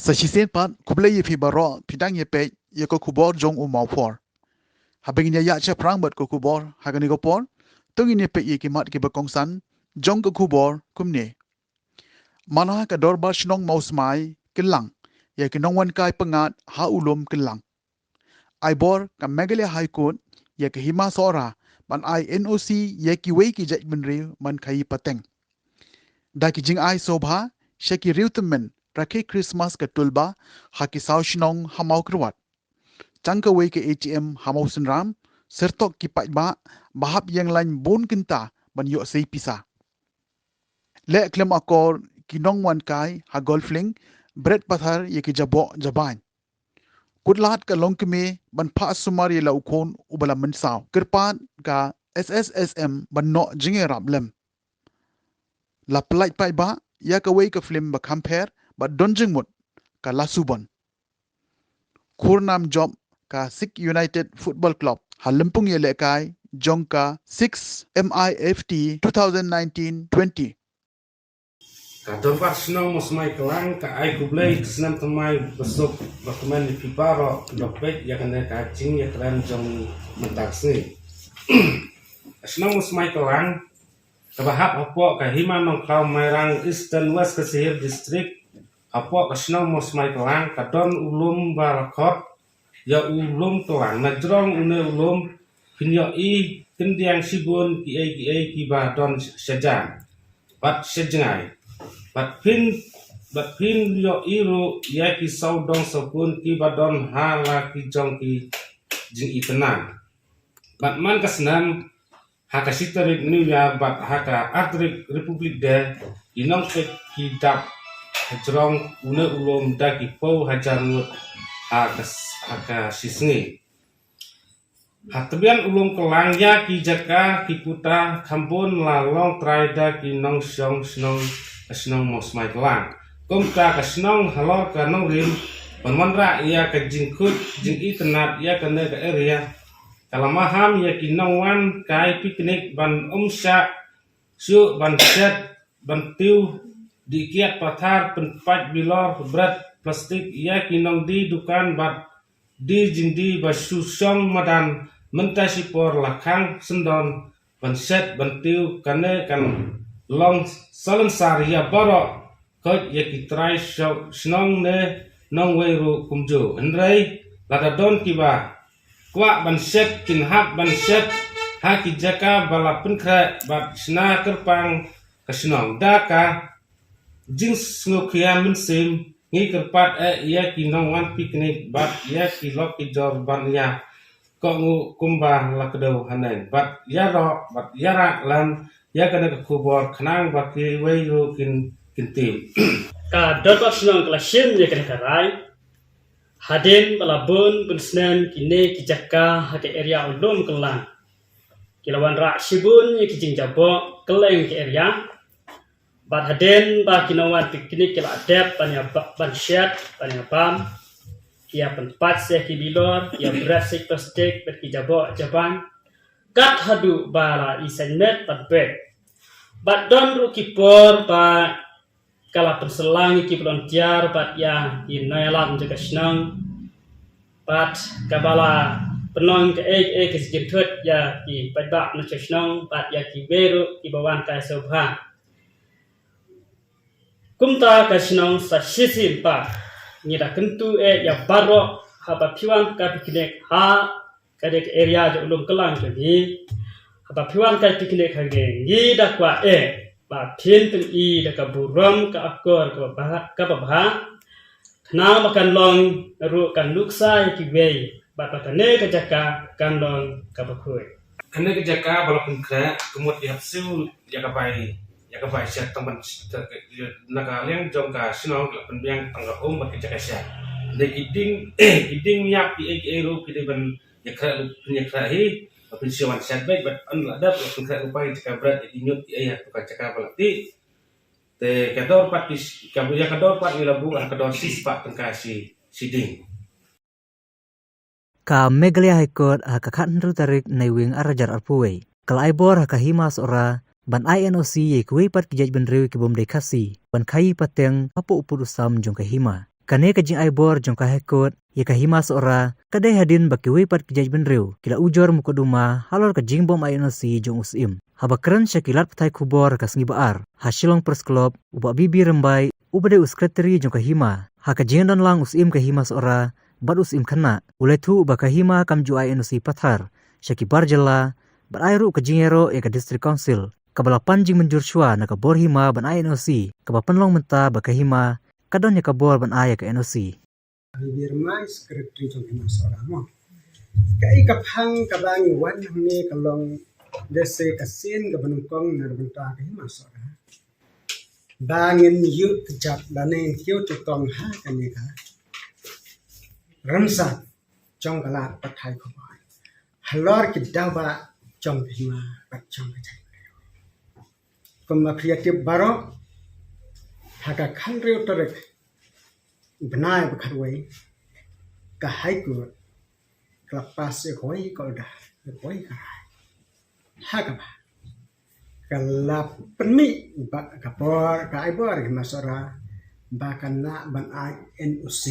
Sasisen pat kublai ye phi baro pidang ye pe ye ko khubor jong Mawphor. Habeng ya cha prang bat ko khubor hagani ko por tung ini pe ye ki mat ki bakong san jong ko khubor kumne. Mana ka dorba shnong mausmai kylleng ye ki nongwan kai pangat ha ulum kylleng. Ai bor ka megale high court ye ki hima sora ban ai NOC ye ki wei ki judgment real man khai pateng. Da ki jing ai sobha sheki riutemen rakhi Christmas ka tulba haki saw shnong hamau kruat. Changka wei ke ATM hamau senram sertok ki ba bahap yang lain bon kinta ban yo sei pisa. Le klem akor ki nong wan kai ha golfling bread pathar ye ki jabo jaban. Kudlat ka longkeme ban pha sumar ye la ukon ubala mensaw. Kirpan ka SSSM ban no jinge rablem. La pelai pai ba ya ka wei ka film ba kamper ba donjing mut ka lasubon. Kurnam job ka Sikh United Football Club halimpung ye lekai jong ka 6 MIFT 2019-20. Kadang pas senang musmai kelang ka ai kublai senam temai besok dokumen di piparo dompet ya kena kacing ya keren jong mentaksi. Senang musmai kelang kabahap apa ka hima nong kau merang Eastern West Kesihir District apa ka senang musmai kelang kadon ulum barakot ya ulum kelang najrong une ulum kinyoi kendiang sibun ki badon sejan bat sejengai bat pin yo iru ya ki saudong sapun ki badon hala ki jong ki jing itenan bat man kasnan haka sitarik new ya bat haka atrik republik de inong pek ki dap hajrong une ulum da ki po hajarut haka sisngi hatabian ulum kelang ya ki jaka ki puta kampun lalong traida ki nong syong snong mosmai kelang kumka ka snong halor ka nong rim panmanra ia ka jingkut jing itenat ia ka ne ka area kalamaham ia ki nong wan kai piknik ban umsya su ban set ban tiu dikiat pathar penpat bilor berat plastik ia ki nong di dukan bat di jindi basu song madan mentasi por lakang sendon ban set ban tiu kane kan long salen saria baro kot ye ki try snong ne nong weru kumjo andrei lada don kiba kwa ban set kin hak ban set ha ki jaka bala penkra bat sna kerpang kasnong daka jings ngokia mensim ngi kerpat ye ki nong wan piknik bat ye ki lok ki jor ban ya ko ngu kumba lakdo hanen bat yaro bat yarak lan ya kena ke khubor khnang baki weyu kin tim ka dorba snong klasim ye kena karai haden balabun bunsnen kine kijaka hake area ulum kelang kilawan rak sibun ye kijing jabo keleng ke area bat haden ba kinawan piknik kila adep banya ban syat banya bam kia penpat se kibilor kia beras sik plastik bet kijabo jaban kat hadu bala isenmet patbet bat don ru kipor ba kala penselang ki pelontiar bat ya inalam jaga senang bat kabala penong ke ke sejentut ya ki padbak no senang bat ya ki beru ki bawan kai sobha kumta ka senang sa sisim pa ni da kentu ya barok haba piwan ka piknik ha kadek area de ulum kelang tu ni apa piwan kai piknik hage ngi da kwa ba pin pen i da ka buram ka akor ka bah khna makan long ru kan luksa ki wei ba pa kane ka jaka kan long ka bakhoi kene ke jaka balapun kra kemut ya siu ya ka bai syak tamban naga leng jong ka sinong la penbiang tangga ba ke jaka syak de iding yak ki ru ki de ban ya kra hi pensiuan setback but ada pun kra upai jaka berat inyut ya tukar jaka balati te kador patis kabuya kador pat ni labu kador sispa tengkasi siding ka Meghalaya High Court ka khatru tarik naiwing arajar arpuwei kalai bor ka himas ora ban INOC ye kuwi pat kijaj benrewi ke bomdai kasi ban kai pateng apo upur usam jong ka hima Kane kajing aibor jong kahekot ye kahima seora kadai hadin bakiwe pat kijaj benriu kila ujor mukoduma halor kajing bom ayenosi jong usim. Haba keren syakilat petai khubor kasngi baar. Hasilong persklop ubak bibi rembai ubade uskreteri jong kahima. Ha kajing don lang usim kahima seora bat usim kena. Uletu ubak kahima kamju ayenosi pathar. Syakibar jylla bat airu kajing ero eka district council. Kabalapan jing menjur syua na kabor hima ban ayenosi. Kabapenlong menta bakahima kadon ya kabor ban aya ke NOC. Birmai sekretari jong hima seorang mo. Kai kapang kabangi wan ni kalong dese kasin kabanungkong na benta ke hima seorang. Bangin yu kejap lane kiu tutong ha kanika. Ramsat jong kalat pathai khubor. Halor kidawa jong hima pat jong kejap. Kuma kreatif barok haka khandri utarek benai bekharwai kahai kur kelapas hoi kolda hoi karai haka ba kalap penmi ba kapor kai bor masora ba kana ban ai NOC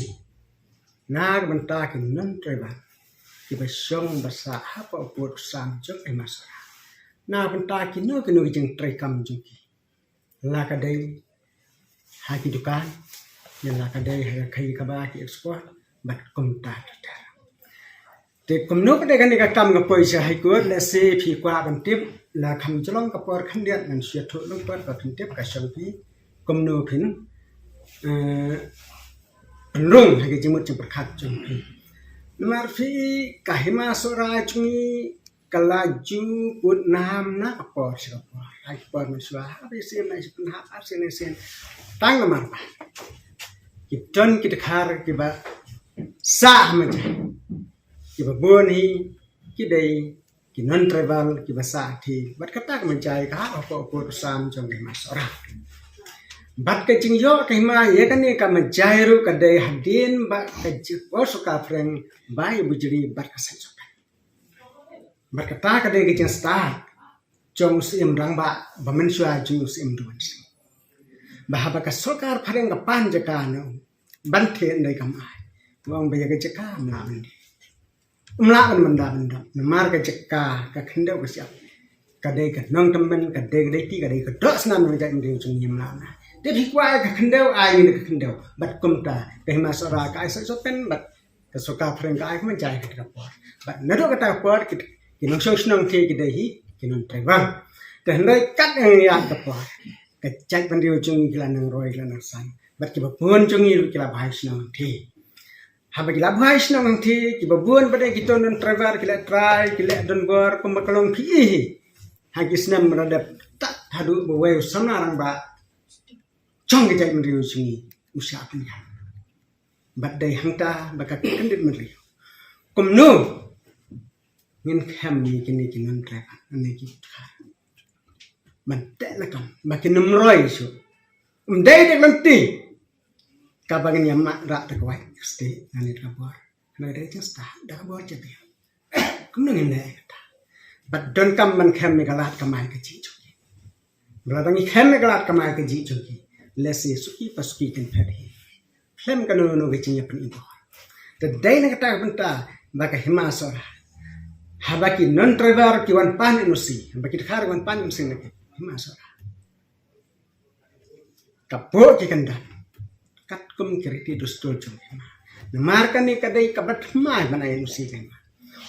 na benta kin nan treba kibasyong basa hapa upur sang jok masora na benta kin no kinu jeng trekam joki la kadai haki dukan jylla kadai ha khai kaba ki export bat kumta ta te kumno kadai kan ka kam ga poisa hai ko le se phi kwa ban tip la kham chlong ka por khan diat nan sia tho long par ka thin tip ka sang pi kumno phin rung ha ki jimut chim khat chung pi mar phi ka hima sora chung kalaju put nam na ka por sia por hai por ma swa ha bi se na se ha ha se ne sen tang ma Kiton kita khar kiba sah maja kiba boni kidai kinon travel kiba sah thi bat kata mencai ka apa sam jong ke masora bat ke jingyo ke ma ye kan ka mencai ru kadai hadin ba ke jipo suka freng bai bujri bat ka sanjo bat kata kadai ke jing start jong sim rang ba mensua jing sim duan bahaba ka sokar pareng ka panjaka no banthe ndai kam ai wong be ka jaka mla mandi ban manda namar ka jaka ka khindau ka siap ka dei ka nong tammen ka dei ti ka dei ka dos nan no ja indi chung yim la na te bi kwa ka khindau ai ni ka khindau bat kumta ka hima sora ka ai so pen bat ka soka pareng ka ai man jai ka por bat nado ka ta por ki nong so snong the ki dei hi ki nong taiwan te ndai kat ya ka por kecak pandiu chung kila nang roi kila nang san bat ki babun chung il kila bhai snang thi haba kila bhai snang thi ki babun bade ki ton travel kila try kila don bor kumakalong phi ha ki snam radap tak hadu bawe sanarang ba chung kecak pandiu chung usah punya bat dai hangta baka kendit meri kumnu ngin kham ni kini kinon travel ni ki man telakam makin nomroi su dei de lanti kabagin yama ra ta kwai sti ani kabor na de just da kabor jadi kum nang ne but don kam man kham me galat kamai ka ji chuki brother ni kham me galat kamai ka ji chuki lesi suki pasuki kan phadi kham kan no ge chinya pin bo the dei na ta banta baka himasora habaki non traver ki wan pan inusi habaki khar wan pan inusi ne masora kapo ki kanda kat kum kiriti dostol chung namar kan ni kadai kabat mai banai nusi kan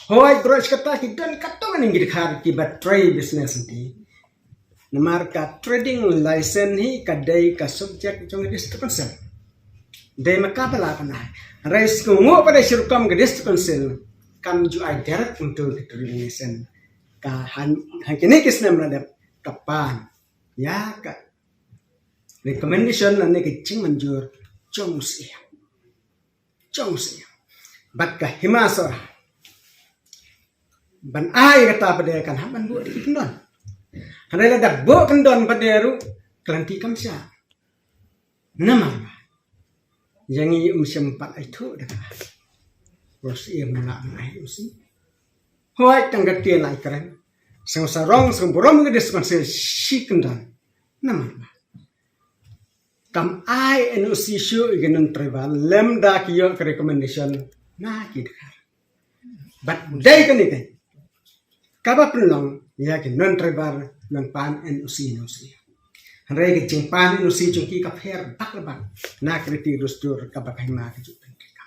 hoi bros kata ki dan kato kan ngir khar ki bat trade business ni namar ka trading license hi kadai ka subject chung district council dei makapala panai rais ko ngo pada sirkam ke district council kam ju ai direct untuk trading license ka han kini kisna meradap kapan ya ka recommendation na ne ke ching manjur chong sia bat ka himasora ban ai kata pada kan haban bu di kendon hanela dak bu kendon pada ru kelanti kam sia nama yang i sempat itu dak bos ia mula ai usi hoi tanggat dia lai keren sang sarong sang borom ke diskonsel si kendon nama tam ai enu sisu igenun tribal lemda kiyo ke recommendation na kidkar but day kan ite kaba pelong ya ke non tribal non pan enu si no si Hari ke jempan enu si jungki ka pher tak lebang na kriti rustur ka bakai ma ke jupen ka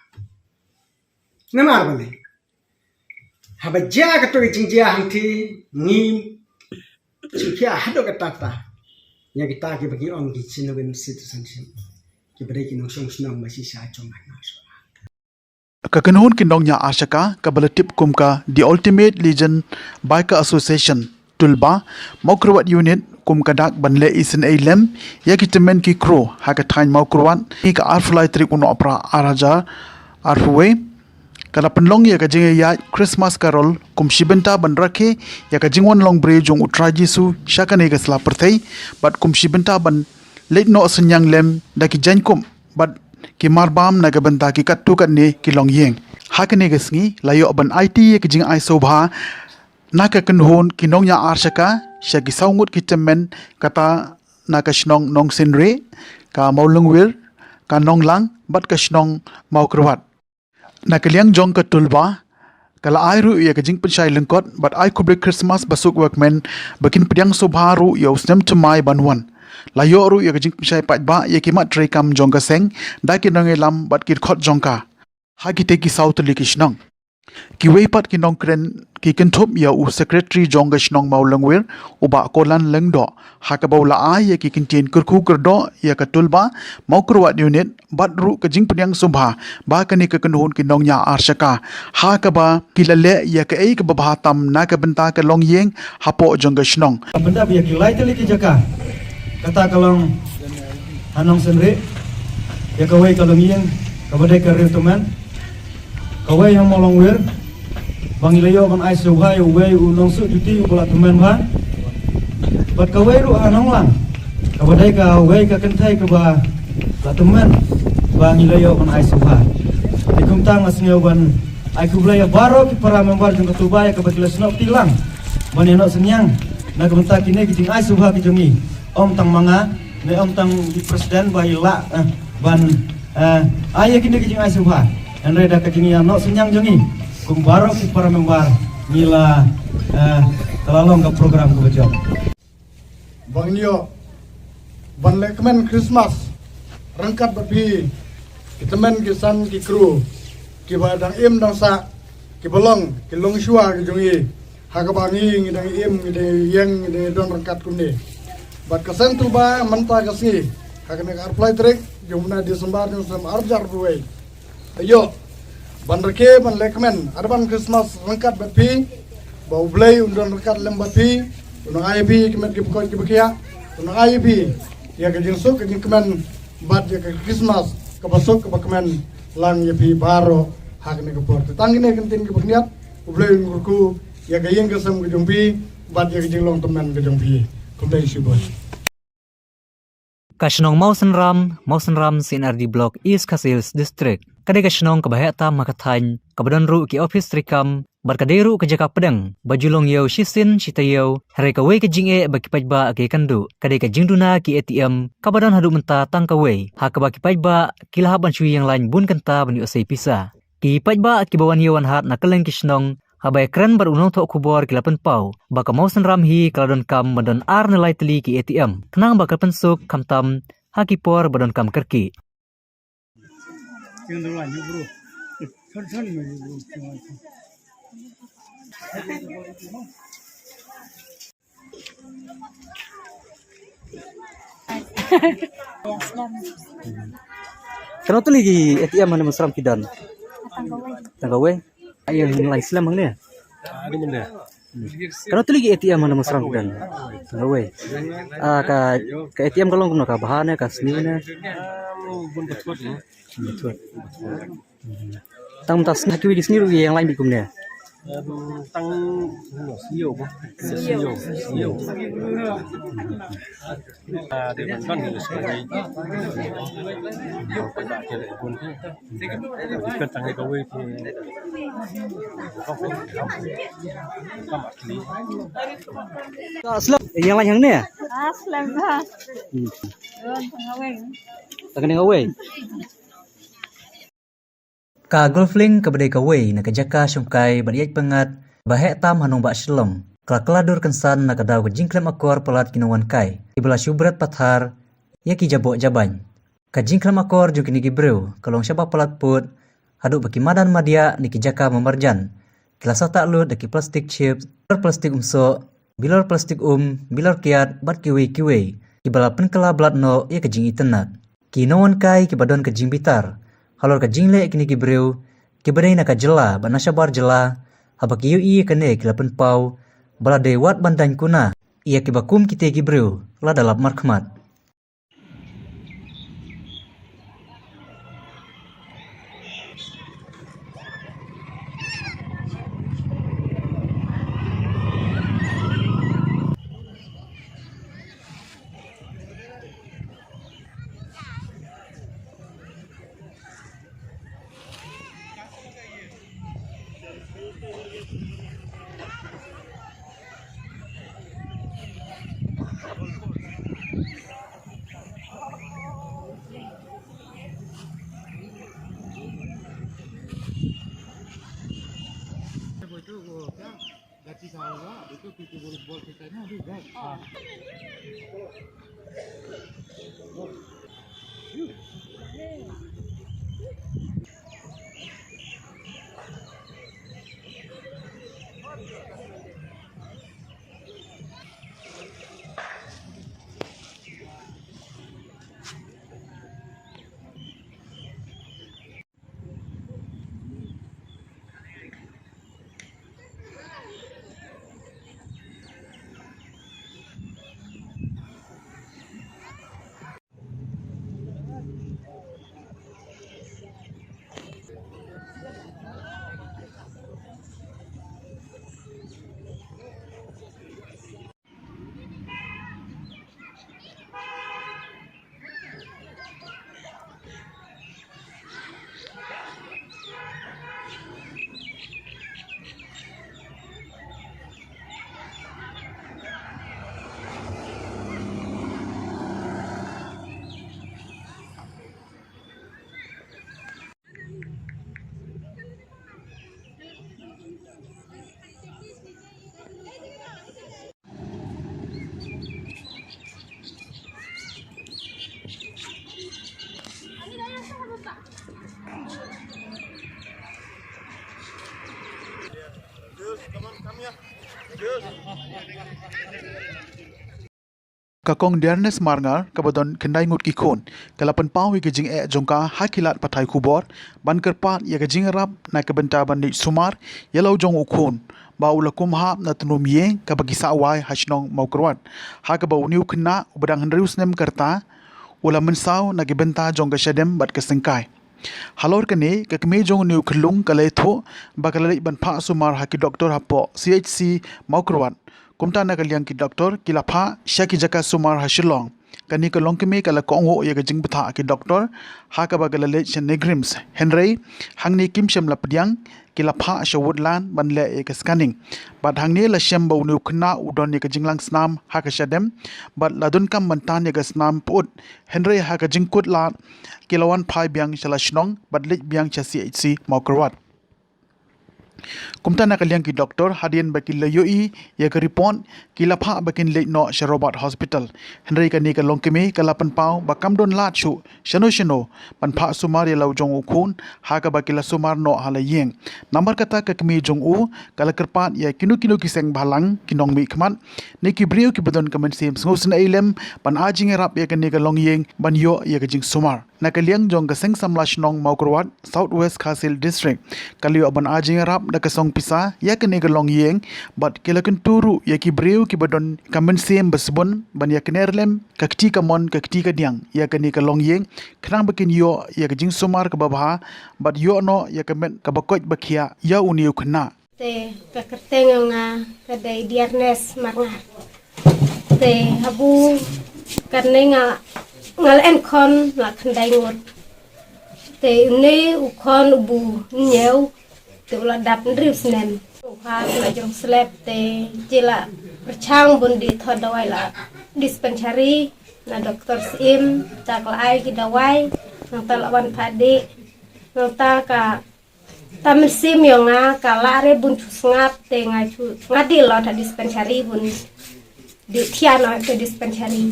namar bale haba ja ka to jingjia hangti ngim Jika ada kata yang kita bagi orang di sini dengan citizenship, kita beri nong senang masih saya cuma nasib. Kakenhun kinongnya Ashaka kabalatip kumka The Ultimate Legion Biker Association tulba Mawphor unit kum kadak banle isen ailem ya kitemen ki kro hakatain Mawphor ki ka arfly trik uno opera araja arfwe kala penlong ya kajing ya Christmas Carol kum shibenta ban rakhe ya kajing wan long bre jong utraji su shakane ga sla perthai bat kum shibenta ban late no senyang lem daki jankum bat ki marbam na ga banta ki kattu kan ne ki long yeng hakane ga sngi layo ban IT ya kajing ai sobha na ka kenhon ki nong ya arshaka shaki saungut ki temen kata na ka shnong nong sinre ka maulungwir ka nong lang bat ka shnong Mawphor na kaliang jong ka tulba kala airu ya kajing pensyai lengkot but ai kubre Christmas basuk workmen bakin pediang sobharu ya usnem tumai banwan layo ru ya kajing pensyai patba ya kimat trekam jong ka seng da ki nangelam bat kir khot jong ka ha ki te ki south likishnong ki weipat ki nong kren ki kenthop ya u secretary jong ka shnong maulangwer uba kolan lengdo ha ka baula ai ya ki kintin kurku kurdo ya ka tulba Mawphor unit bat ru kajing pediang sobha ba kani ka kenhon ki nong nya arshaka ha ka ba kilale ya ka ei ka babatam na ka benta ka long yeng hapo jong ka shnong benda biar kilai tali ke jaka kata kalong hanong sendiri ya kawai kalong yang kabadai karir teman kawai yang molong wir bang ilayo ban ai suhai uwei unong su juti ukola teman ba bat kawai ru hanong lang kabadai ka uwei ka kentai ka ba la teman bang ilayo ban ai suhai dikum tang asngeu ban ai kublaya baro ki para member jung ketubaya ka batilas nok tilang ban enok senyang na kabenta kini kijing ai suha kijongi om tang manga ne om tang di presiden ba ila ban ai kini kijing ai suha en reda kijing ya nok senyang jongi kum baro ki para member nila kalalong ka program ko jom bang yo ban lekmen Christmas rangkat babi kitemen kisan ki kru ki badang im dang sa ki bolong ki long shua ki jongi hakabangi ngidang im ngide yang ngide don rangkat kumne bat kasan tuba manta kasi hakane arfly trek jumna Desember ni sam arjar ruwei ayo ban reke ban lekmen arban Christmas rangkat babi bau blay undon rangkat lem babi unang IB kemet ki pokon ki bekia unang IB ya ke jingsuk ke jingkemen bat ya ke Christmas ke basuk ke bakmen lang ya pi baro hak ne ke port tangine kentin ke bekniat ublay ngurku ya ke yeng kesem ke jongpi bat ya ke jinglong teman ke jongpi kumdai sibos Kashnong Mawsenram CNRD Block East Kasils District. Kadai kashnong kabaheta makathan kabadon ru ki office trikam barkaderu ke jaka pedang bajulong yau shisin shitayau hari kawai ke jinge baki pajba ke kandu kadai ke jingduna ki ATM kabadon hadu menta tang kawai ha ka baki pajba kilahaban shui yang lain bun kanta bani osai pisa ki pajba ki bawan yawan hat na keleng kishnong habai kran berunong tok khubor kilapan pau baka Mawsenram hi kaladon kam badan ar nilai teli ki ATM tenang bakal pensuk kamtam hakipor badon kam kerki Kenapa tu lagi ATM mana Mawsenram kidan? Tanggawai. Ayo nilai Islam bang ni. Ada benda. Kenapa tu lagi ATM mana Mawsenram kidan? Tanggawai. Ka ATM kalau guna ka bahan ka seni ni. Bun betul ni. Betul. Tang tas nak kiwi di sini rugi yang lain bikum ni. Tang siyo bu. Siyo. Di kan ni sekali. Pada akhir pun tu. Jika tang kawai tu. Aslam yang lain yang ni. Aslam lah. Tagani away. Ka golfling kabadai kaway na kajaka syungkai badiaj pengat bahek tam hanung bak shalom. Keladur kensan na kadaw kajingklem akor pelat kinawan kai. Ibala syubret pathar ya ki jabok jabany. Kajingklem akor jung kini gibreu kalong syabak pelat put haduk baki madan madya ni kijaka memarjan. Kilasa tak lut daki plastik chips, plastik umso, bilor plastik bilor kiat bat kiwi. Ibala penkela blat no ya kajing itenak. Kinawan kai kibadon kajing bitar. Halor kajing le kini kibreu, kibadai na jylla ba nasyabar jylla, habak iu iya kene kilapen pau, bala dewat bandan kuna, ia kibakum kite kibreu, la dalap markmat. Kakong Dearness Marngar kabadon kendai ngut kikon kalapan pau ke jing jongka hakilat patai khubor ban kerpat ya ke jing rap na ke bynta ban ni sumar yalau jong ukon bau lakum hap na tunum ye ka bagi sawai hasnong Mawphor ha ka bau niu kena ubadang hendrius nem kerta ula mensau na ke bynta jong ka syadem bat ke sengkai halor kene ke keme jong niu kelung kalai tho bakalai ban pha sumar haki doktor hapo CHC Mawphor kumta na kaliang ki doktor kilapha syaki jaka sumar hashilong kani ka longkeme kala kongo ya gajing betha ki doktor ha ka bagala le negrims henry hangni kimshem lapdiang kilapha shawudlan banle e ka scanning bad hangni la shem bau nu khna udon ni ka jinglang snam ha ka shadem bad ladun kam mantan ya ka snam put henry ha ka jingkut la kilawan phai biang chala shnong bad le biang cha CHC Mawphor kumta na kaliang ki doktor hadian bakin layoi ya ke report kilapha bakin le no sharobat hospital henry ka ni ka longkeme kalapan pau bakam don la chu shano pan pha sumar ya law jong ukhun ha ka bakila sumar no halayeng number kata ka kemi jong u kala kerpat ya kinu kiseng balang kinong mi khmat ne ki brio ki badon kamen sim ngosna ilem pan ajing rap ya ka ni ka longyeng ban yo ya ka jing sumar na kaliang jong ka seng samlash nong Mawphor Southwest Khasil district kalio ban ajing rap da kasong pisa ya kene ka longyeng but kilakan turu ya ki breu ki badon kamen sem basbon ban ya kenerlem kakti kamon kakti ka diang ya kene ka longyeng khnang bakin yo ya ka jing sumar ka babha but yo no ya kamen ka bakoj bakhia ya uniu khna te pekerteng nga kadai Dearness Marngar te habu karne nga ngal enkon la khandai ngot te ne ukon ubu nyeu te ula dap ndrips nem ukha la jong slep te jylla perchang bundi thodawai la dispensary na doktor sim ta klai ki dawai nang ta lawan phadi nang ta ka ta mesim yo nga kalare bun ngap te nga chu ngadi lo ta dispensary bun di thiano ke dispensary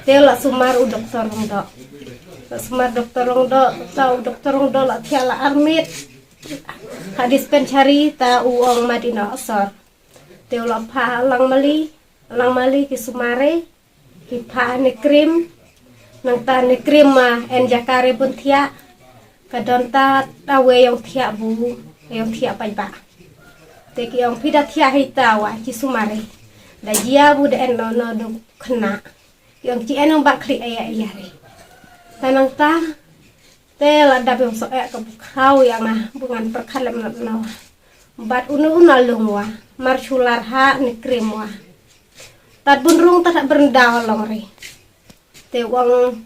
te la sumar u doktor ngdo sumar doktor ngdo ta doktor ngdo la thiala armit ha dispensary ta uong madina asor te la pha lang mali ki sumare ki pha ne krim nang ta ne krim ma en jakare bun thia kadon ta awe yang thia bu yang thia pai ba te ki yang pida thia hita wa ki sumare da jia bu de no no do khna yang ci enong ba kli aya re tanang ta te la da bang so e ka khau yang na bungan perkhat lem no bat unu lungwa marchular ha ni krimwa tat bunrung ta berendau long re te wong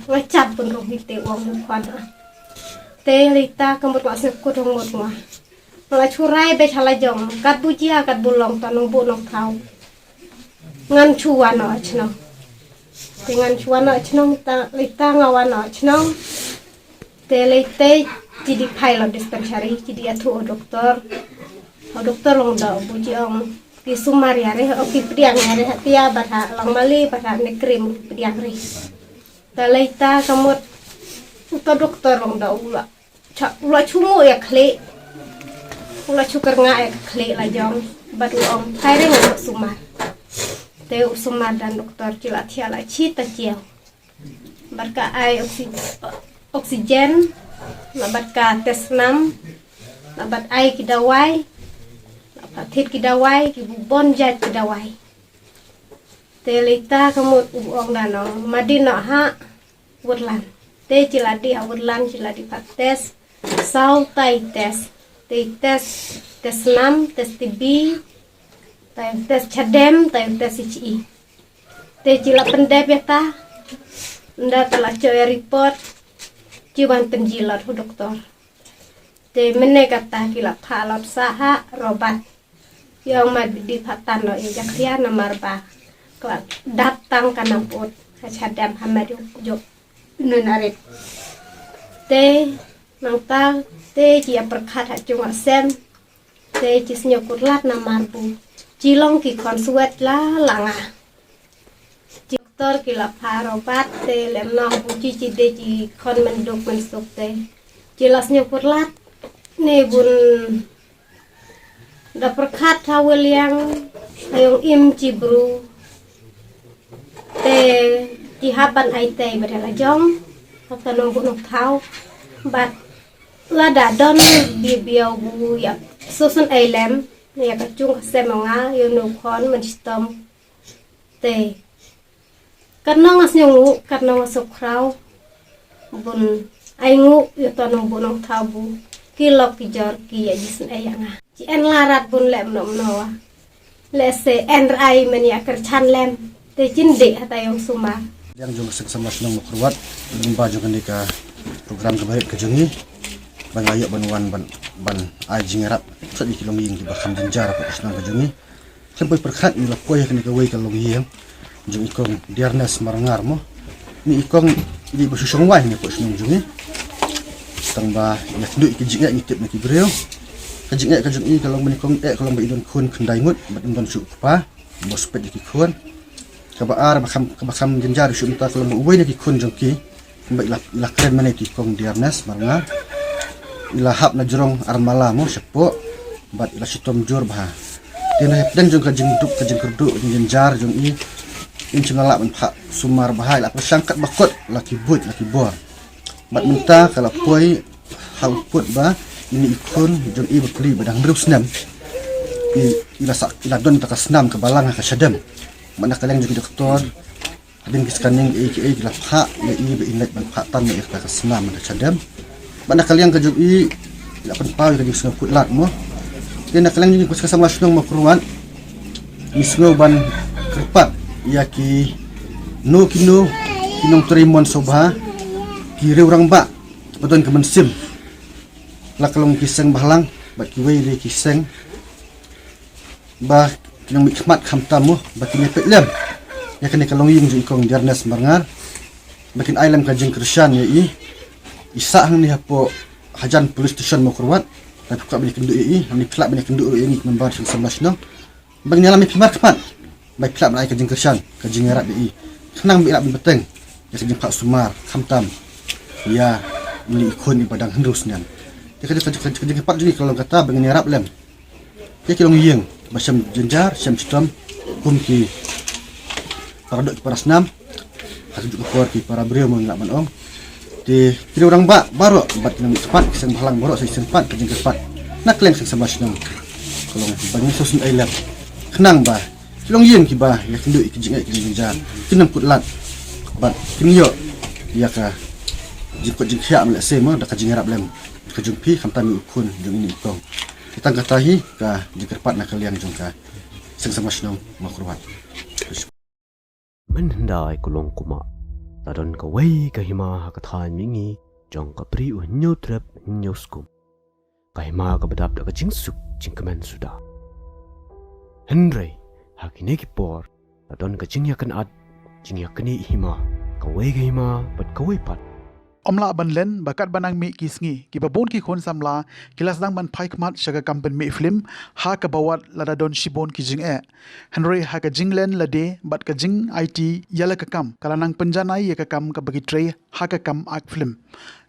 ngacap bunrung te wong kwan te rita kemut masuk kudung mutwa Nggak curai be chala jong kat bujia kat bulong tanung bunong kau ngan chuan no chno dengan chuan no chno ta lita ngawan no chno te lite jadi pilot dispensary jadi atu doktor long do bujiong ki sumari are o ki priang are hatia batha lang mali batha ne krim priang ri ta lita kamut uta doktor long do ula chumu ya kle ula chukar nga kle la jong batu om thaire ngo sumar te sumar dan doktor cila thiala chita chiao barka ai oksigen labat ka tes 6 labat ai ki dawai labat thit ki dawai ki bubon jat ki dawai te lita kamut uong dano madina ha wudlan te cila di wudlan cila di tes sau tai tes te tes 6 tes TB tes cadem tes ICI te cila pendep ya ta nda telah coy report ciwan penjilat hu doktor te mene kata kila phalot saha robat yang mad di phatan no ya jakria nomor ba kelak datang kana put cadem hamad jo nunarit te nangta te cia perkhat cunga sem te cisnya kurlat na marbu cilong ki konsuet la langa doktor ki la parobat te lem no buci cide ci kon menduk mensuk te jelasnya kurlat ne bun da perkhat hawel yang hayong im cibru te cihaban ai te badala jong kata nong gunung thau bat lada don biau bu ya susun ailem ya kacung semonga yo no kon menstom te karena ngasnyong karena masuk krau bun aingu yo tonong bunong tabu kilok kijor ki ya jisen ayanga ci en larat bun lem nom noa lese en rai menia kerchan lem te cinde hatayong sumar yang jong sama senang makruat jumpa jong ka program kebaik kejengi ban ayo ban ajing rap sadi kilong ying ba kham janjar pa senang kejengi sampai perkhat ni lapoi kan ka wei kalong ying jong ikong diarnes marangar mo ni ikong di basusong wai ni pa senang jungi tang ba yak du kijinga ni tip na kibreo kijinga ka jungi kalong menikong kalong ba idon khun khandai ngut ba idon su pa bospet di khun kabaar bakam janjar su ta kalong uwei ni khun jongki ba ila kren mane ki kong diarnes marangar ila hap na jorong armala mo sepo bat ila sitom jor bah dina dan jong ka jingduk ka jingkerdu janjar jong i in cunala ban pha sumar bahai la persangkat bakot laki but laki bor bat minta kala poi hau put ba ini ikon jong i bakli badang drus nam ila sak ila don ta kasnam ka balang ka sadam mana kaleng jong doktor adin kiskaning aka la pha ni i ba inlet ban pha tan ni ka kasnam ka sadam mana kaleng ka jong i ila pan paw ka jong put lat mo kena kaleng jong kus kasam lasnong mo kruan misngo ban kerpat yaki no kinong trimon sobha kiri orang ba beton kemen sim lakalong kiseng bahlang bat kiwei le kiseng ba kinong mikmat khamtamu ba kinepet lem ya kene kalong ying ju ikong diarnes marngar makin ailam ka jing krisyan ya isa hang ni hapo hajan police station Mawphor tapi kok banyak kenduk ni kelab banyak kenduk ini membar sing 11 nang bang nyalam pimar kapan baik kelab naik ka jing krisyan ka jing arab kenang bi lab beteng ya sejeng pak sumar khamtam ya ini ikon ibadang hendus nian ya kejeng pak jadi kalau kata bang arab lem ya kilong ying basam jenjar syam stram kumki para dok para senam atau juga keluarga para beliau mengelak manom di kira orang baru bat kena cepat keseng halang baru saya sempat kejeng cepat nak kleng sing sama senam kalau bagi susun ailam kenang ba kilong ying kiba ya kenduk kejeng jenjar kinam kutlat bat kinyo ya ka jikot jikya melak sema dak kejeng arab lem kejeng pi khamtam ukun jong ini ikong kita katahi ka jikerpat nak kalian jongka sing sama senam Mawphor Menhendai kulong kuma tadon kawai kahima hakathan mingi jong kapri u nyotrep nyoskum kahima kabadap da jingsuk jingkemen sudah Henry hakine kipor tadon kajingyakan ad jingyakani hima kawai kahima bat kawai pat Omla ban len bakat banang mi kisngi ki babon ki khon samla kilas dang ban phaik mat shaga kampen mi film ha ka bawat lada don shibon ki jing Henry ha ka jinglen lade bat ka jing IT jylla ka kam kalanang penjanai ya ka kam ka bagi tray ha ka kam ak film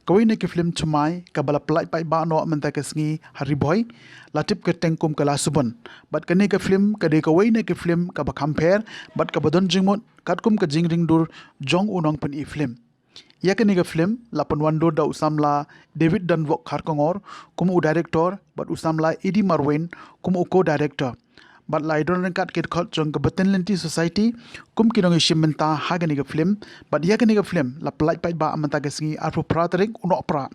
kawai ne ki film chumai ka bala plai pai ba no menta ka sngi hari boy latip ka tengkum ka la subon bat ka ne ka film ka de kawai ne ki film ka ba compare bat ka badon jingmot katkum ka jing ring dur jong unong pen i film ya keniga film lapan wando da usamla David Dunvok Kharkongor kumu director but usamla Eddie Marwen kumu co-director but la idon kat kit khot jong ka beten lenti society kum kinong shimenta hageniga film but ya keniga film la plai pai ba amanta gasngi arfu pratering uno pra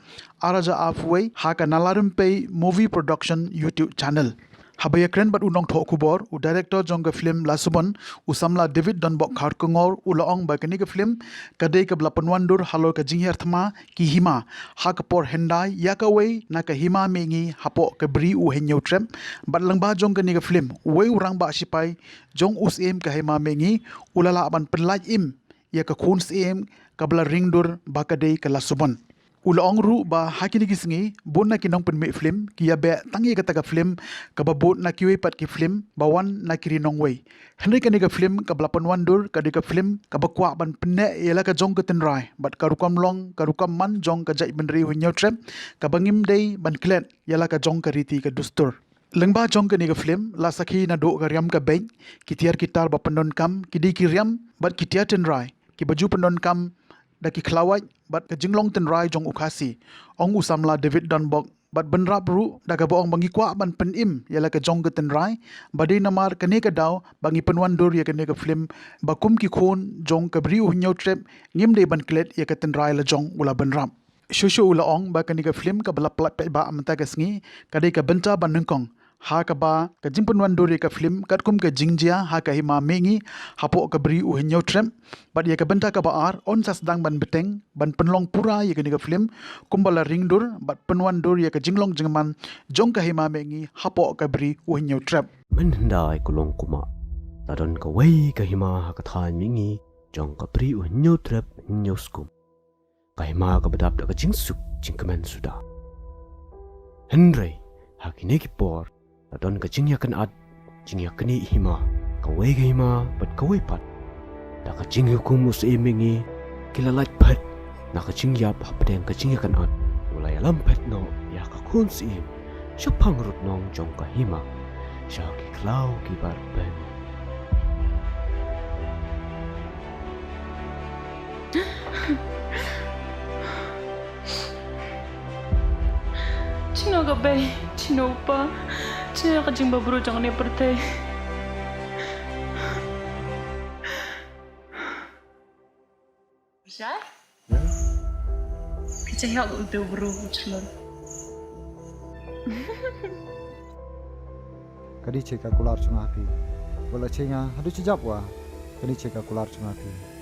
araja afway ha ka nalarum pay movie production YouTube channel Habaya kren bat unong tho khubor u director jong ka film lasubon usamla David Dunvok Kharkongor ulaong ba kani ka film kadai ka blapanwandur halor ka jingher thma ki hima ha ka por hendai ya ka wei na ka hima mengi hapo ka bri u henyo trem bat langba jong kani ka film wei urang ba sipai jong usem ka hima mengi ulala ban penlaj im ya ka khun sem ka bla ringdur ba kadai ka lasubon Ulaong ru ba hakini kisngi bon na kinong pen me film ki ya be tangi kata ka film ka ba bot na kiwe pat ki film bawan na kiri nong wei Henry kani ka film ka blapan wandur ka de ka film ka ba kwa ban penne yela ka jong ka tenrai bat ka rukam long ka rukam man jong ka jai benri hu nyotrem ka bangim dei ban klet yela ka jong ka riti ka dustur Lengba jong ka ni ka film la sakhi na do ka riam ka bank ki tiar kitar ba pendon kam ki di ki riam bat ki tiar tenrai ki baju pendon kam daki khlawai bat ka jinglong ten rai jong ukasi ong usamla David Dunvok bat benrap ru daga boong bangi kwa ban pen im yala ka jong ten rai badi namar kane ka daw bangi penwandur ya kane ka film bakum ki khon jong ka bri u nyaw trep ngim de ban klet ya ka ten rai la jong ula benrap shushu ula ong ba kane ka film ka bala plat pe ba amta ka sngi kadai ka bynta ban nungkong ha ka ba ka jimpen wanduri ka film katkum ka jingjia ha ka hima mengi hapo ka bri u henyo trem bat ya ka benta ka ba ar on sas dang ban beteng ban penlong pura ya ka ni ka film kumbala ringdur bat penwandur ya ka jinglong jingman jong ka hima mengi hapo ka bri u henyo trem Menhendai kulong kuma tadon kawai kahima hakathan mingi jong kapri u nyotrep nyoskum kahima ka badap da ka jingsuk jingkemen sudah Henry hakine kipor tadon ka jingyakan ad jingyakani hima kawai kahima bat kawai pat da ka jinghukum usimingi kilalat pat na ka jingyap hapdeng ka jingyakan ad ulay lampet no ya ka kun sim syapang rut nong jong kahima syaki klau kibar ben Cino ka bay, cino pa, cino ka jing babro jang ne pertay. Siya? Kita hiyak ko ito bro, cilon. Kadi cek akular cunapi. Bola cenga hadu cijap wa. Kadi cek akular cunapi.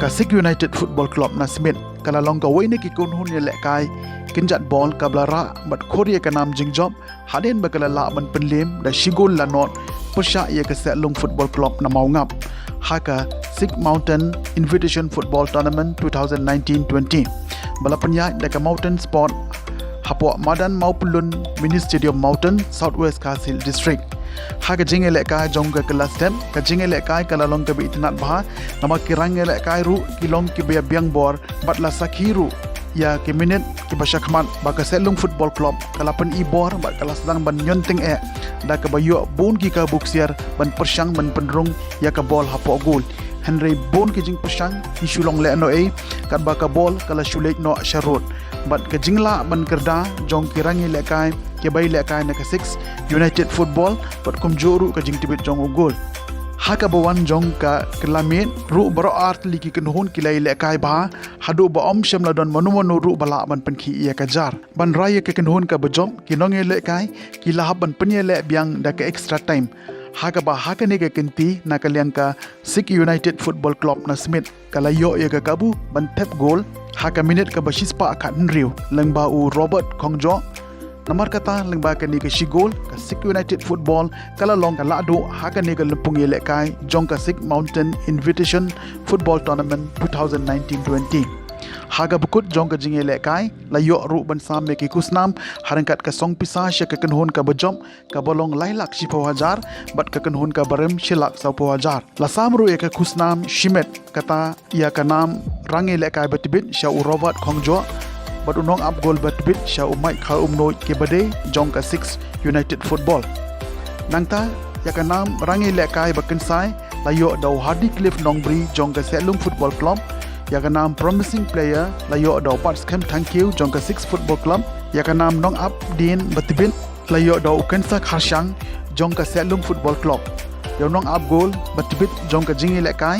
Kasik United Football Club na Smith kala long ka wei ne ki kun hun ye le kai kinjat ball kablara bat khoria ka nam jingjob haden bakala la man penlim da shigol la not pusha ye ka Setlung Football Club na maungap haka Sik Mountain Invitation Football Tournament 2019-20 balapanya da ka Mountain Sport hapo Madan Maupulun Mini Stadium Mountain Southwest Kasil District haka jinge le kai jong ka kelas tem ka jinge le kai kala long ka bi itnat bah nama kirang le kai ru kilong ki be biang bor batla sakhiru ya ke minute ki basakman ba ka Setlung Football Club kala pen i bor ba kala sedang ban nyonting da ka bayo bun ki ka buksiar ban persang ban penrung ya ka bol hapo gol Henry bon ki jing persang hi sulong le no kat ba ka bol kala shulek no sharot bat ka jingla ban kerda jong kirangi le kai ke bai le kai na ka 6 United Football bat kum joru ka jing tibet jong gol haka bawan jong ka kelamin ru baro art liki kenhun kilai le kai ba hadu ba om shem ladon manu ru bala ban pen ki ya ka jar ban raya ke kenhun ka bajom kinong le kai kila ban pen le biang da ka extra time haka ba haka ne ka kenti na kaliang ka Sik United Football Club na Smith kala yo ya ka kabu ban tap goal haka minute ka bashispa ka nriu lengba u Robert Kongjo Namar kata lengba ka ni ka shigol ka Sik United Football kala long ka lado haka ni ka lempung ye lekai jong ka Sik Mountain Invitation Football Tournament 2019-20 haga bukut jong ka jinge lekai la yo ru ban sam me ki kusnam harangkat ka song pisa sha ka kenhun ka bajom ka bolong lailak shipo hajar bat ka kenhun ka barem shilak sapo hajar la sam ru ka kusnam shimet kata ya ka nam range lekai batibit sha u Robert Kongjo bat unong up goal batbit sha umai kha umno ke bade jong ka 6 United Football nangta ya ka nam rangi le kai bakin sai la yo dau Hardy Cliff Nongbri jong ka Setlung Football Club ya ka nam promising player la yo dau Pats Kem Thank You jong ka 6 Football Club ya ka nam nong up din batbit la yo dau Kensa Kharshang jong ka Setlung Football Club yo nong up goal batbit jong ka jingi le kai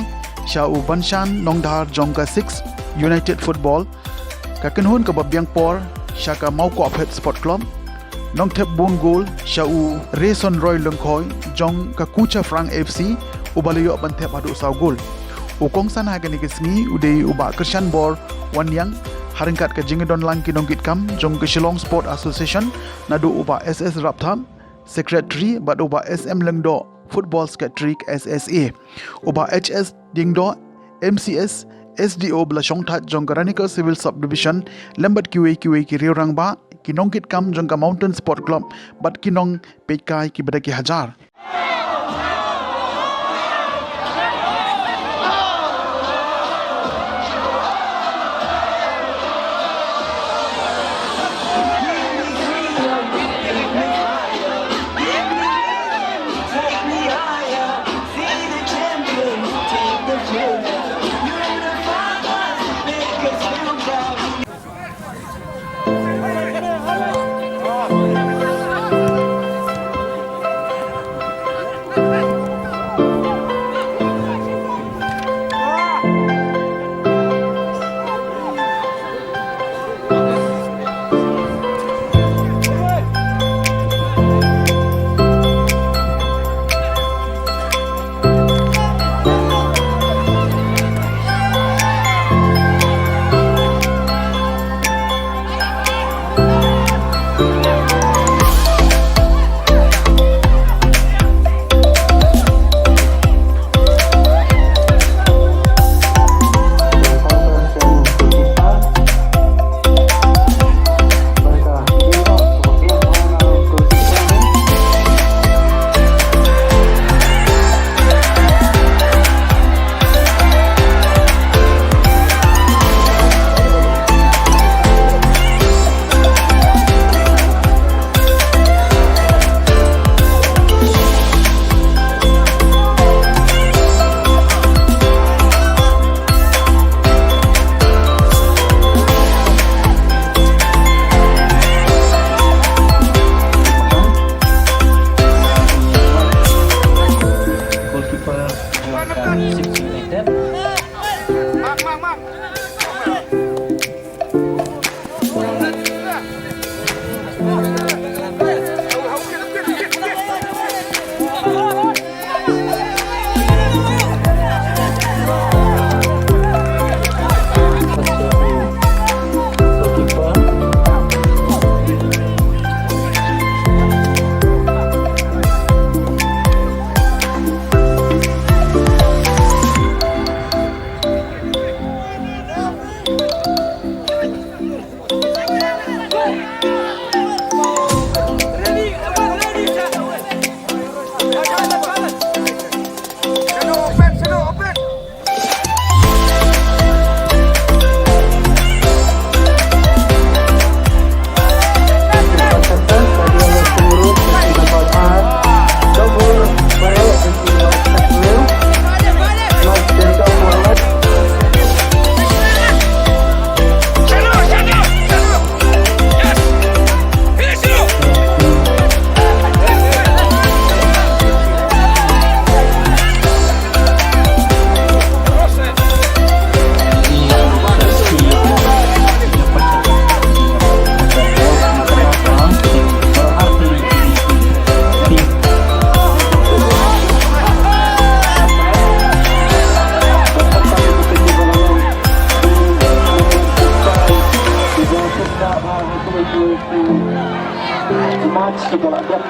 sha u Banshan Nongdhar jong ka 6 United Football ka kenhun ka babyang por sha ka Mawphor Sport Club nong thep bon goal sha u Reson Roy Lungkhoi jong ka Kucha Frank FC ubalayo ban thep adu sa goal u kongsan ha gani kisngi udei uba Krishan Bor Wanyang haringkat ka jingedon lang kinong kitkam jong ka Shillong Sport Association nadu uba SS Raptham Secretary bat uba SM Lengdo Football Secretary SSA uba HS Dingdo MCS SDO bla Shongthat jong ka Ranikal Civil Subdivision lembat QA ki riurang ba kinong kitkam jong ka Mountain Sport Club bat kinong pekai ki badaki hajar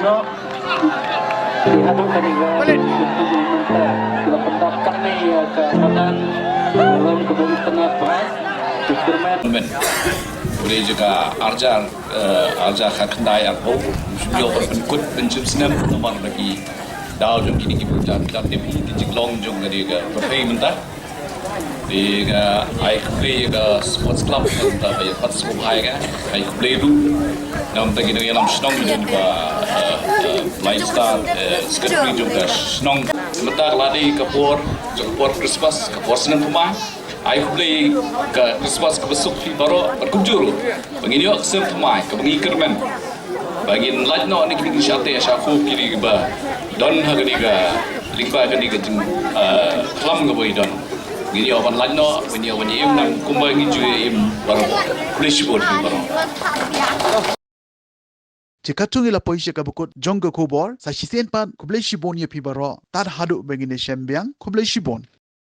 Dihadang kaniga sila pendaftar ni keamanan dalam kebun tengah beras instrumen boleh juga arjar kat kendai aku beliau berpenkut pencum senam nomor bagi dau jom kini kita dan tim di jinglong jom dari ke berpay mentah di ai play ke sports club mentah bayar 40 hai kan ai play tu nam tagi dengan dalam senong juga lifestyle sekali juga senong mentah lari ke por Christmas ke por senam rumah ai play ke Christmas ke besok baru berkunjung begini yo sem rumah ke bengi kermen bagi laj no ni kini syate syafu kiri ba don hagani ga lingba gani ga klam ga boy don gini awan laj no when you im nang kumba ngi ju im baru police board baru Jikatung ila poisya ka bukut jong ke khubor sa sisen pan kublai shibon ye pi baro tar hadu begini shembiang kublai shibon